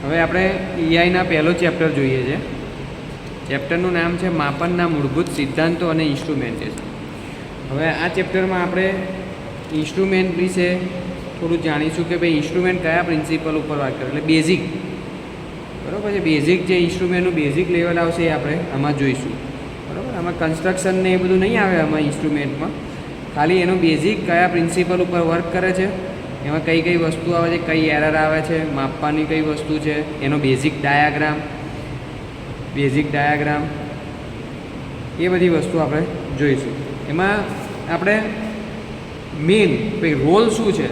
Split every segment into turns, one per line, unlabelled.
હવે આપણે ઈઆઈના પહેલો ચેપ્ટર જોઈએ છે. ચેપ્ટરનું નામ છે માપનના મૂળભૂત સિદ્ધાંતો અને ઇન્સ્ટ્રુમેન્ટેશન. હવે આ ચેપ્ટરમાં આપણે ઇન્સ્ટ્રુમેન્ટ વિશે થોડું જાણીશું કે ભાઈ ઇન્સ્ટ્રુમેન્ટ કયા પ્રિન્સિપલ ઉપર વાત કરે, એટલે બેઝિક, બરાબર છે. બેઝિક જે ઇન્સ્ટ્રુમેન્ટનું બેઝિક લેવલ આવશે એ આપણે આમાં જોઈશું, બરાબર. આમાં કન્સ્ટ્રક્શન ને એ બધું નહીં આવે આમાં ઇન્સ્ટ્રુમેન્ટમાં. ખાલી એનું બેઝિક કયા પ્રિન્સિપલ ઉપર વર્ક કરે છે, એમાં કઈ કઈ વસ્તુ આવે છે, કઈ એરર આવે છે, માપવાની કઈ વસ્તુ છે, એનો બેઝિક ડાયાગ્રામ એ બધી વસ્તુ આપણે જોઈશું. એમાં આપણે મેઇન રોલ શું છે,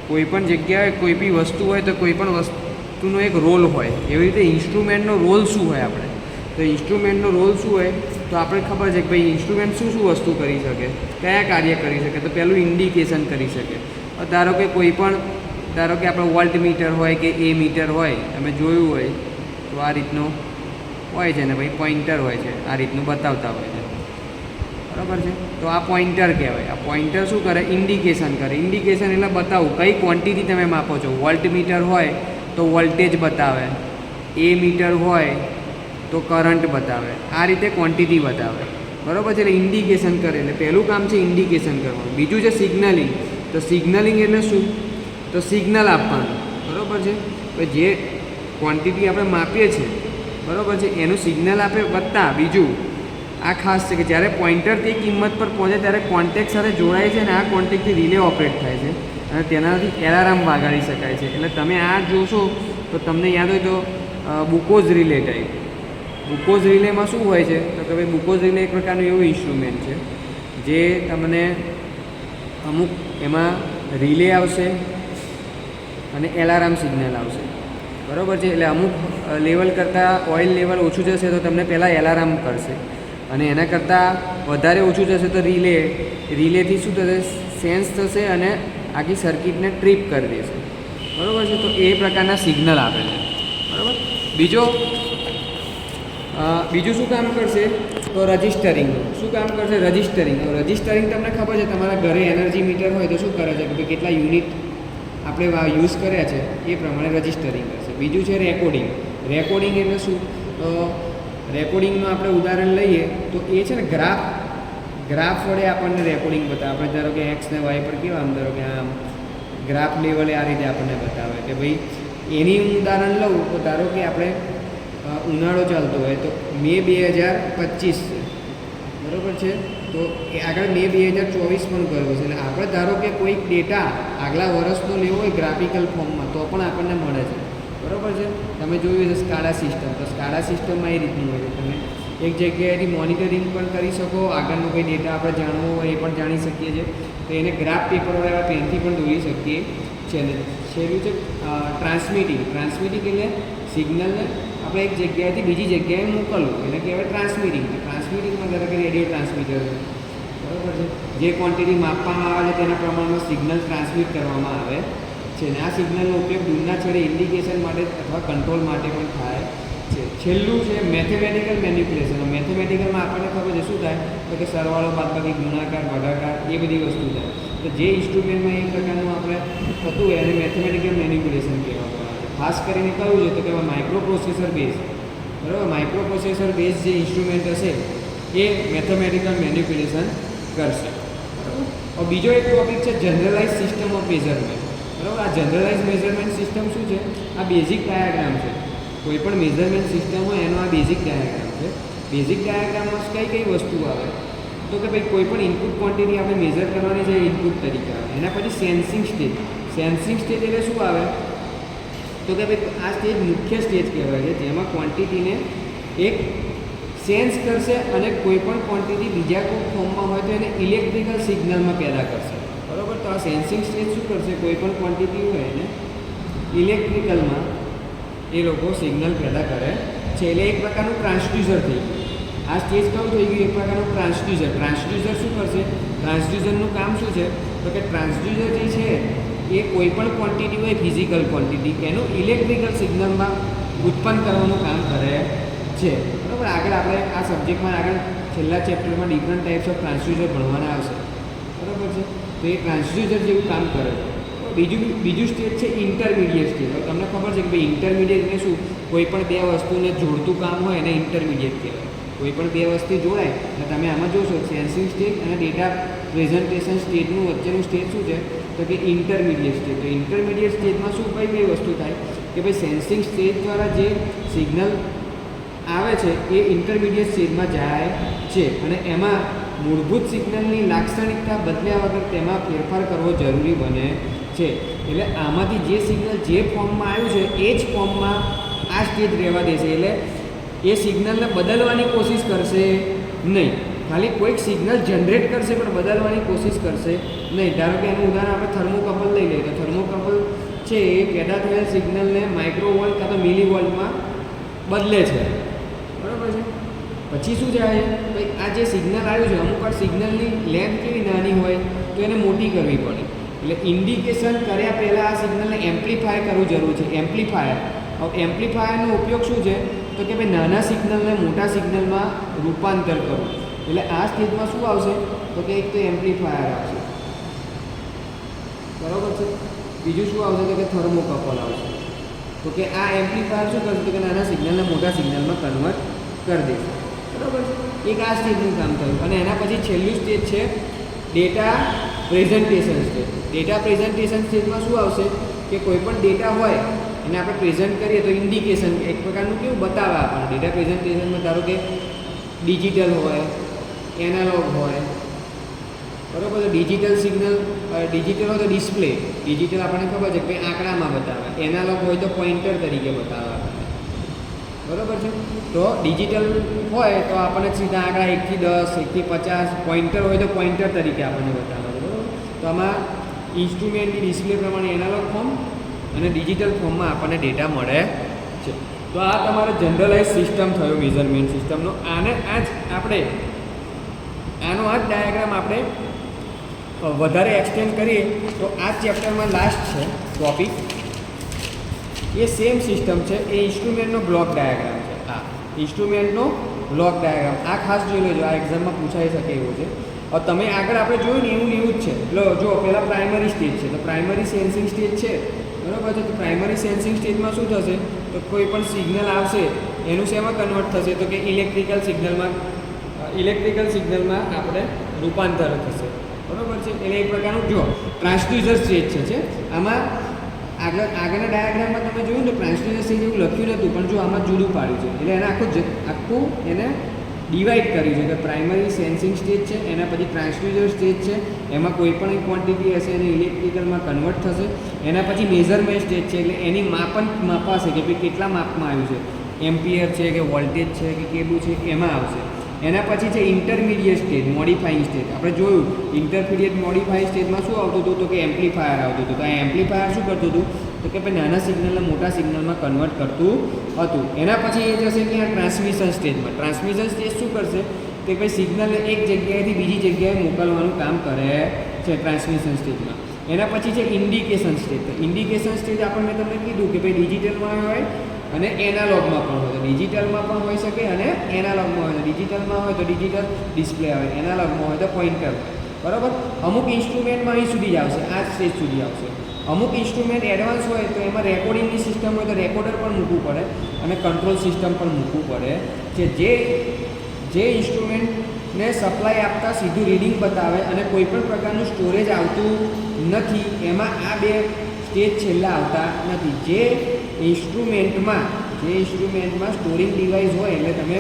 કોઈ પણ જગ્યાએ કોઈ બી વસ્તુ હોય તો કોઈ પણ વસ્તુનો એક રોલ હોય, એવી રીતે ઇન્સ્ટ્રુમેન્ટનો રોલ શું હોય આપણે, તો ઇન્સ્ટ્રુમેન્ટનો રોલ શું હોય તો આપણે ખબર છે કે ભાઈ ઇન્સ્ટ્રુમેન્ટ શું શું વસ્તુ કરી શકે, કયા કાર્ય કરી શકે. તો પહેલું ઇન્ડિકેશન કરી શકે. ધારો કે કોઈ પણ, ધારો કે આપણે વોલ્ટ મીટર હોય કે એ મીટર હોય, તમે જોયું હોય તો આ રીતનું હોય છે ને ભાઈ પોઇન્ટર હોય છે, આ રીતનું બતાવતા હોય છે, બરાબર છે. તો આ પોઇન્ટર કહેવાય. આ પોઇન્ટર શું કરે, ઇન્ડિકેશન કરે. ઇન્ડિકેશન એટલે બતાવું કઈ ક્વોન્ટિટી તમે માપો છો. વોલ્ટ મીટર હોય તો વોલ્ટેજ બતાવે, એ મીટર હોય તો કરંટ બતાવે, આ રીતે ક્વોન્ટિટી બતાવે, બરાબર છે. એટલે ઇન્ડિકેશન કરે, એટલે પહેલું કામ છે ઇન્ડિકેશન કરવાનું. બીજું છે સિગ્નલિંગ. તો સિગ્નલિંગ એટલે શું, તો સિગ્નલ આપવાનું, બરાબર છે. તો જે ક્વોન્ટિટી આપણે માપીએ છીએ, બરાબર છે, એનું સિગ્નલ આપે. વત્તા બીજું આ ખાસ છે કે જ્યારે પોઇન્ટર તે કિંમત પર પહોંચે ત્યારે કોન્ટેક્ટ સાથે જોડાય છે અને આ કોન્ટેક્ટથી રિલે ઓપરેટ થાય છે અને તેનાથી એલાર્મ વાગાડી શકાય છે. એટલે તમે આ જોશો તો તમને યાદ હોય તો બુકોઝ રિલે ટાઈપ. બુકોઝ રિલેમાં શું હોય છે તો કે ભાઈ બુકોઝ રિલે એક પ્રકારનું એવું ઇન્સ્ટ્રુમેન્ટ છે જે તમને અમુક એમાં રિલે આવશે અને એલાર્મ સિગ્નલ આવશે, બરાબર છે. એટલે અમુક લેવલ કરતાં ઓઇલ લેવલ ઓછું જશે તો તમને પહેલાં એલાર્મ કરશે અને એના કરતાં વધારે ઓછું જશે તો રિલેથી શું થશે, સેન્સ થશે અને આખી સર્કિટને ટ્રીપ કરી દેશે, બરાબર છે. તો એ પ્રકારના સિગ્નલ આપે છે, બરાબર. બીજું શું કામ કરશે તો રજિસ્ટરિંગ. શું કામ કરશે, રજિસ્ટરિંગ. રજિસ્ટરિંગ તમને ખબર છે, તમારા ઘરે એનર્જી મીટર હોય તો શું કરે છે કે ભાઈ કેટલા યુનિટ આપણે યુઝ કર્યા છે એ પ્રમાણે રજિસ્ટરિંગ કરશે. બીજું છે રેકોર્ડિંગ. રેકોર્ડિંગ એટલે શું, તો રેકોર્ડિંગનું આપણે ઉદાહરણ લઈએ તો એ છે ને ગ્રાફ વડે આપણને રેકોર્ડિંગ બતાવે. આપણે ધારો કે એક્સ ને વાય પર કેવા, આમ ધારો કે આમ ગ્રાફ લેવલે આ રીતે આપણને બતાવે કે ભાઈ એની હું ઉદાહરણ લઉં તો ધારો કે આપણે ઉનાળો ચાલતો હોય તો મે 2025 છે, બરાબર છે. તો એ આગળ મે 2024 પણ ગયો છે. એટલે આપણે ધારો કે કોઈક ડેટા આગલા વર્ષનો લેવો હોય ગ્રાફિકલ ફોર્મમાં તો પણ આપણને મળે છે, બરાબર છે. તમે જોયું છે સ્કાડા સિસ્ટમ, તો સ્કાડા સિસ્ટમમાં એ રીતનું હોય છે. તમે એક જગ્યાએથી મોનિટરિંગ પણ કરી શકો, આગળનો કોઈ ડેટા આપણે જાણવો હોય એ પણ જાણી શકીએ છીએ. તો એને ગ્રાફ પેપર વડે પેનથી પણ દોરી શકીએ છીએ. છેલ્લું છે ટ્રાન્સમિટિંગ. ટ્રાન્સમિટિંગ એટલે સિગ્નલને આપણે એક જગ્યાએથી બીજી જગ્યાએ મોકલવું, એને કહેવાય ટ્રાન્સમિટિંગ. ટ્રાન્સમિટિંગમાં ધારો કે રેડિયો ટ્રાન્સમીટર છે, બરાબર છે. જે ક્વોન્ટિટી માપવામાં આવે છે તેના પ્રમાણમાં સિગ્નલ ટ્રાન્સમિટ કરવામાં આવે છે અને આ સિગ્નલનો ઉપયોગ દૂરના છેડે ઇન્ડિકેશન માટે અથવા કંટ્રોલ માટે પણ થાય છે. છેલ્લું છે મેથેમેટિકલ મેનિપ્યુલેશન. મેથેમેટિકલમાં આપણને ખબર છે શું થાય તો કે સરવાળો, બાદબાકી, ગુણાકાર, ભાગાકાર એ બધી વસ્તુ થાય. તો જે ઇન્સ્ટ્રુમેન્ટમાં એ પ્રકારનું આપણે થતું હોય એને મેથેમેટિકલ મેનિપ્યુલેશન કહેવામાં આવે છે. ખાસ કરીને કયું છે તો કે માઇક્રો પ્રોસેસર બેઝ, બરાબર. માઇક્રો પ્રોસેસર બેઝ જે ઇન્સ્ટ્રુમેન્ટ હશે એ મેથેમેટિકલ મેનિપ્યુલેશન કરશે, બરાબર. હવે બીજો એક ટોપિક છે જનરલાઇઝ સિસ્ટમ ઓફ મેઝરમેન્ટ, બરાબર. આ જનરલાઇઝ મેઝરમેન્ટ સિસ્ટમ શું છે, આ બેઝિક ડાયાગ્રામ છે. કોઈ પણ મેઝરમેન્ટ સિસ્ટમ હોય એનો આ બેઝિક ડાયાગ્રામ છે. બેઝિક ડાયાગ્રામમાં કઈ વસ્તુ આવે તો કે ભાઈ કોઈ પણ ઇનપુટ ક્વોન્ટિટી આપણે મેઝર કરવાની છે ઇનપુટ તરીકે આવે. એના પછી સેન્સિંગ સ્ટેજ. સેન્સિંગ સ્ટેજ એટલે શું આવે તો કે ભાઈ આ સ્ટેજ મુખ્ય સ્ટેજ કહેવાય છે, જેમાં ક્વોન્ટિટીને એક સેન્સ કરશે અને કોઈ પણ ક્વોન્ટિટી બીજા કોઈ ફોર્મમાં હોય તો એને ઇલેક્ટ્રિકલ સિગ્નલમાં પેદા કરશે, બરાબર. તો આ સેન્સિંગ સ્ટેજ શું કરશે, કોઈ પણ ક્વોન્ટિટી હોય એને ઇલેક્ટ્રિકલમાં એ લોકો સિગ્નલ પેદા કરે છે. એટલે એક પ્રકારનું ટ્રાન્સડ્યુસર થઈ ગયું. આ સ્ટેજ કયું થઈ ગયું, એક પ્રકારનું ટ્રાન્સડ્યુસર. ટ્રાન્સડ્યુસર શું કરશે, ટ્રાન્સડ્યુસરનું કામ શું છે તો કે ટ્રાન્સડ્યુસર જે છે એ કોઈ પણ ક્વોન્ટિટી હોય ફિઝિકલ ક્વોન્ટિટી એનું ઇલેક્ટ્રિકલ સિગ્નલમાં ઉત્પન્ન કરવાનું કામ કરે છે, બરાબર. આગળ આપણે આ સબ્જેક્ટમાં આગળ છેલ્લા ચેપ્ટરમાં ડિફરન્ટ ટાઈપ્સ ઓફ ટ્રાન્સડ્યુસર ભણવાના આવશે, બરાબર છે. તો એ ટ્રાન્સડ્યુસર જેવું કામ કરે છે. બીજું સ્ટેજ છે ઇન્ટરમીડિયેટ સ્ટેજ. હવે તમને ખબર છે કે ભાઈ ઇન્ટરમીડિયેટ એટલે શું? કોઈ પણ બે વસ્તુને જોડતું કામ હોય એને ઇન્ટરમીડિયેટ કહેવાય. કોઈ પણ બે વસ્તુ જોડાય અને તમે આમાં જોશો સેન્સિંગ સ્ટેજ અને ડેટા પ્રેઝન્ટેશન સ્ટેજનું વચ્ચેનું સ્ટેજ શું છે? તો કે ઇન્ટરમીડિયેટ સ્ટેજ. તો ઇન્ટરમીડિયેટ સ્ટેજમાં શું ભાઈ બે વસ્તુ થાય કે ભાઈ સેન્સિંગ સ્ટેજ દ્વારા જે સિગ્નલ આવે છે એ ઇન્ટરમીડિયેટ સ્ટેજમાં જાય છે અને એમાં મૂળભૂત સિગ્નલની લાક્ષણિકતા બદલ્યા વગર તેમાં ફેરફાર કરવો જરૂરી બને છે. એટલે આમાંથી જે સિગ્નલ જે ફોર્મમાં આવ્યું છે એ જ ફોર્મમાં આ સ્ટેજ રહેવા દેશે. એટલે એ સિગ્નલને બદલવાની કોશિશ કરશે નહીં. ખાલી કોઈક સિગ્નલ જનરેટ કરશે પણ બદલવાની કોશિશ કરશે નહીં. ધારો કે એનું ઉદાહરણ આપણે થર્મોકપલ લઈ લઈએ તો થર્મોકપલ છે એ પેદા થયેલ સિગ્નલને માઇક્રોવોલ્ટ કાં તો મિલીવોલ્ટમાં બદલે છે. બરાબર છે. પછી શું જાય ભાઈ આ જે સિગ્નલ આવ્યું છે અમુક વાર સિગ્નલની લેન્થ કેવી નાની હોય તો એને મોટી કરવી પડે. એટલે ઇન્ડિકેશન કર્યા પહેલાં આ સિગ્નલને એમ્પ્લીફાય કરવું જરૂર છે. એમ્પ્લીફાયરનો ઉપયોગ શું છે? તો કે ભાઈ નાના સિગ્નલને મોટા સિગ્નલમાં રૂપાંતર કરવું. એટલે આ સ્ટેજમાં શું આવશે? તો કે એક તો એમ્પ્લીફાયર આવશે. બરાબર છે. બીજું શું આવશે? તો કે થર્મોકપલ આવશે. તો કે આ એમ્પ્લીફાયર શું કરશે? તો કે નાના સિગ્નલને મોટા સિગ્નલમાં કન્વર્ટ કરી દેશે. બરાબર છે. એક આ સ્ટેજનું કામ થયું. અને એના પછી છેલ્લું સ્ટેજ છે data presentation stage. Data presentation સ્ટેજમાં શું આવશે કે કોઈ પણ ડેટા હોય એને આપણે પ્રેઝન્ટ કરીએ તો ઇન્ડિકેશન એક પ્રકારનું કેવું બતાવે આપણને. ડેટા પ્રેઝન્ટેશનમાં ધારો કે ડિજિટલ હોય, એનાલોગ હોય, બરાબર. તો ડિજિટલ સિગ્નલ ડિજિટલ હોય તો ડિસ્પ્લે. ડિજિટલ આપણને ખબર છે કે આંકડામાં બતાવે. એનાલોગ હોય તો પોઇન્ટર તરીકે બતાવે આપણને. બરાબર છે. તો ડિજિટલ હોય તો આપણને સીધા આંકડા 1 થી 10, 1 થી 50, પોઇન્ટર હોય તો પોઇન્ટર તરીકે આપણને બતાવે. બરાબર. તો આમાં ઇન્સ્ટ્રુમેન્ટની ડિસ્પ્લે પ્રમાણે એનાલોગ ફોર્મ અને ડિજિટલ ફોર્મમાં આપણને ડેટા મળે છે. તો આ તમારે જનરલાઇઝ સિસ્ટમ થયો મેઝરમેન્ટ સિસ્ટમનો. આનો આ જ ડાયાગ્રામ આપણે વધારે એક્સટેન્ડ કરીએ તો આ ચેપ્ટરમાં લાસ્ટ છે ટોપિક. એ સેમ સિસ્ટમ છે. એ ઇન્સ્ટ્રુમેન્ટનો બ્લોક ડાયાગ્રામ છે. આ ઇન્સ્ટ્રુમેન્ટનો બ્લોક ડાયાગ્રામ આ ખાસ જોઈ લેજો. આ એક્ઝામમાં પૂછાઈ શકે એવું છે. હવે તમે આગળ આપણે જોયું ને એવું જ છે. એટલે જો પહેલાં પ્રાઇમરી સ્ટેજ છે તો પ્રાઇમરી સેન્સિંગ સ્ટેજ છે. બરાબર છે. તો પ્રાઇમરી સેન્સિંગ સ્ટેજમાં શું થશે? તો કોઈ પણ સિગ્નલ આવશે એનું શેમાં કન્વર્ટ થશે? તો કે ઇલેક્ટ્રિકલ સિગ્નલમાં આપણે રૂપાંતર થશે. બરાબર છે. એટલે એક પ્રકારનું જો ટ્રાન્સડ્યુસર સ્ટેજ છે. આમાં આગળના ડાયાગ્રામમાં તમે જોયું ને ટ્રાન્સડ્યુસર સ્ટેજ એવું લખ્યું નહોતું પણ જો આમાં જુદું પાડ્યું છે. એટલે એને આખું એને ડિવાઈડ કર્યું છે કે પ્રાઇમરી સેન્સિંગ સ્ટેજ છે, એના પછી ટ્રાન્સડ્યુસર સ્ટેજ છે, એમાં કોઈ પણ ક્વોન્ટિટી હશે એને ઇલેક્ટ્રિકલમાં કન્વર્ટ થશે. એના પછી મેઝરમેન્ટ સ્ટેજ છે એટલે એની માપાશે કે ભાઈ કેટલા માપમાં આવ્યું છે, એમ્પિયર છે કે વોલ્ટેજ છે કે કેવું છે એમાં આવશે. એના પછી છે ઇન્ટરમીડિયેટ સ્ટેજ, મોડિફાઈંગ સ્ટેજ. આપણે જોયું ઇન્ટરમીડિયેટ મોડિફાઈંગ સ્ટેજમાં શું આવતું હતું? તો કે એમ્પ્લીફાયર આવતું હતું. તો આ એમ્પ્લીફાયર શું કરતું હતું? તો કે ભાઈ નાના સિગ્નલને મોટા સિગ્નલમાં કન્વર્ટ કરતું હતું. એના પછી એ જશે કે આ ટ્રાન્સમિશન સ્ટેજમાં. ટ્રાન્સમિશન સ્ટેજ શું કરશે? કે ભાઈ સિગ્નલને એક જગ્યાએથી બીજી જગ્યાએ મોકલવાનું કામ કરે છે ટ્રાન્સમિશન સ્ટેજમાં. એના પછી છે ઇન્ડિકેશન સ્ટેજ. તો ઇન્ડિકેશન સ્ટેજ આપણને તમને કીધું કે ભાઈ ડિજિટલમાં હોય અને એનાલોગમાં પણ હોય. તો ડિજિટલમાં પણ હોઈ શકે અને એનાલોગમાં હોય. તો ડિજિટલમાં હોય તો ડિજિટલ ડિસ્પ્લે આવે, એનાલોગમાં હોય તો પોઇન્ટર. બરાબર. અમુક ઇન્સ્ટ્રુમેન્ટમાં અહીં સુધી જ આવશે, આ સ્ટેજ સુધી આવશે. અમુક ઇન્સ્ટ્રુમેન્ટ એડવાન્સ હોય તો એમાં રેકોર્ડિંગની સિસ્ટમ હોય તો રેકોર્ડર પણ મૂકવું પડે અને કંટ્રોલ સિસ્ટમ પણ મૂકવું પડે છે. જે ઇન્સ્ટ્રુમેન્ટને સપ્લાય આપતા સીધું રીડિંગ બતાવે અને કોઈ પણ પ્રકારનું સ્ટોરેજ આવતું નથી એમાં આ બે સ્ટેજ છેલ્લા આવતા નથી. જે ઇન્સ્ટ્રુમેન્ટમાં સ્ટોરિંગ ડિવાઇસ હોય એટલે તમે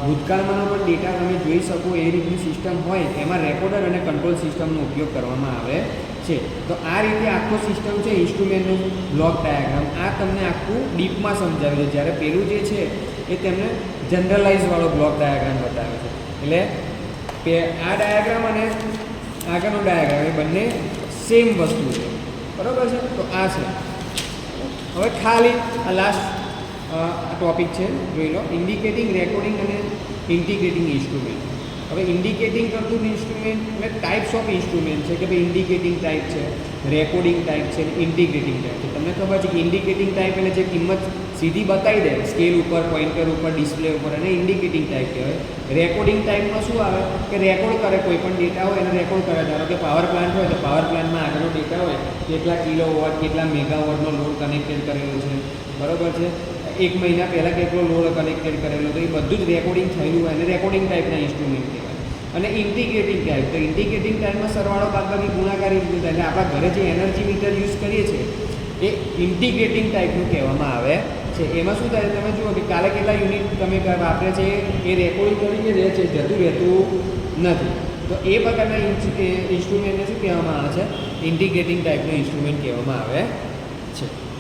ભૂતકાળમાંનો પણ ડેટા તમે જોઈ શકો એ રીતની સિસ્ટમ હોય એમાં રેકોર્ડર અને કંટ્રોલ સિસ્ટમનો ઉપયોગ કરવામાં આવે છે. તો આ રીતે આખો સિસ્ટમ છે ઇન્સ્ટ્રુમેન્ટનો બ્લોક ડાયાગ્રામ. આ તમને આખું ડીપમાં સમજાવ્યું છે. જ્યારે પેલું જે છે એ તેમને જનરલાઇઝવાળો બ્લોક ડાયાગ્રામ બતાવે છે. એટલે આ ડાયાગ્રામ અને આગળનો ડાયાગ્રામ એ બંને સેમ વસ્તુ છે. બરાબર છે. તો આ છે. હવે ખાલી આ લાસ્ટ ટોપિક છે જોઈ લો. ઇન્ડિકેટિંગ, રેકોર્ડિંગ અને ઇન્ટિગ્રેટિંગ ઇન્સ્ટ્રુમેન્ટ. હવે ઇન્ડિકેટિંગ કરતું ઇન્સ્ટ્રુમેન્ટ એટલે ટાઈપ્સ ઓફ ઇન્સ્ટ્રુમેન્ટ છે કે ભાઈ ઇન્ડિકેટિંગ ટાઈપ છે, રેકોર્ડિંગ ટાઈપ છે, ઇન્ટિગ્રેટિંગ ટાઈપ છે. તમને ખબર છે કે ઇન્ડિકેટિંગ ટાઈપ એટલે જે કિંમત સીધી બતાવી દે સ્કેલ ઉપર, પોઇન્ટર ઉપર, ડિસ્પ્લે ઉપર, અને ઇન્ડિકેટિંગ ટાઈપ કહેવાય. રેકોર્ડિંગ ટાઈપમાં શું આવે કે રેકોર્ડ કરે, કોઈ પણ ડેટા હોય એને રેકોર્ડ કરે. ધારો કે પાવર પ્લાન્ટ હોય તો પાવર પ્લાન્ટમાં આગળનો ડેટા હોય, કેટલા કિલો વોટ, કેટલા મેગાવોટનો લોડ કનેક્ટેડ કરેલો છે, બરાબર છે, 1 મહિના પહેલાં કેટલો લોડ કનેક્ટેડ કરેલો, તો એ બધું જ રેકોર્ડિંગ થયેલું હોય અને રેકોર્ડિંગ ટાઈપના ઇન્સ્ટ્રુમેન્ટ કહેવાય. અને ઇન્ટિગ્રેટિંગ ટાઈપ, તો ઇન્ટિગ્રેટિંગ ટાઈપમાં સરવાળો બાદબાકી ગુણાકારી રીતે થાય. એટલે આપણા ઘરે જે એનર્જી મીટર યુઝ કરીએ છીએ એ ઇન્ટિગ્રેટિંગ ટાઈપનું કહેવામાં આવે છે. એમાં શું થાય, તમે જુઓ કે કાલે કેટલા યુનિટ તમે વાપરે છે એ રેકોર્ડિંગ કરીને રહે છે, જતું રહેતું નથી. તો એ પ્રકારના ઇન્સ્ટ્રુમેન્ટને શું કહેવામાં આવે છે? ઇન્ટિગ્રેટિંગ ટાઈપનું ઇન્સ્ટ્રુમેન્ટ કહેવામાં આવે છે.